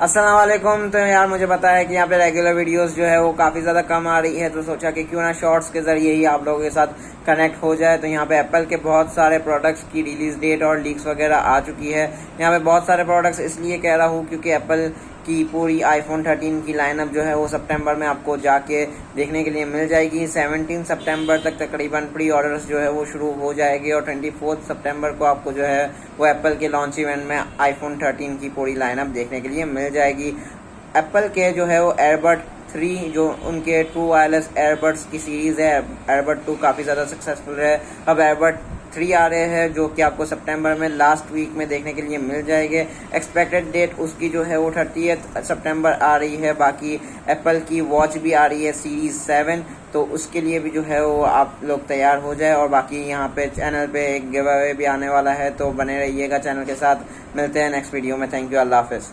अस्सलाम वालेकुम। तो यार मुझे पता है कि यहाँ पे रेगुलर वीडियोस जो है वो काफ़ी ज़्यादा कम आ रही है, तो सोचा कि क्यों ना शॉर्ट्स के ज़रिए ही आप लोगों के साथ कनेक्ट हो जाए। तो यहाँ पे एप्पल के बहुत सारे प्रोडक्ट्स की रिलीज डेट और लीक्स वगैरह आ चुकी है। यहाँ पे बहुत सारे प्रोडक्ट्स इसलिए कह रहा हूँ क्योंकि एप्पल की पूरी आईफोन 13 की लाइनअप जो है वो सितंबर में आपको जाके देखने के लिए मिल जाएगी। 17 सितंबर तक तकरीबन प्री ऑर्डर्स जो है वो शुरू हो जाएगी और 24 सितंबर को आपको जो है वो एप्पल के लॉन्च इवेंट में आईफोन 13 की पूरी लाइनअप देखने के लिए मिल जाएगी। एप्पल के जो है वो एयरबड 3 जो उनके ट्रू वायरलेस एयरबड्स की सीरीज़ है, एयरबड 2 काफ़ी ज़्यादा सक्सेसफुल है। अब एयरबड 3 आ रहे हैं जो कि आपको सितंबर में लास्ट वीक में देखने के लिए मिल जाएंगे। एक्सपेक्टेड डेट उसकी जो है वो 30 सितंबर आ रही है। बाकी एप्पल की वॉच भी आ रही है सीरीज 7, तो उसके लिए भी जो है वो आप लोग तैयार हो जाए। और बाकी यहाँ पे चैनल पे एक गिव अवे भी आने वाला है, तो बने रहिएगा चैनल के साथ। मिलते हैं नेक्स्ट वीडियो में। थैंक यू, अल्लाह हाफिज़।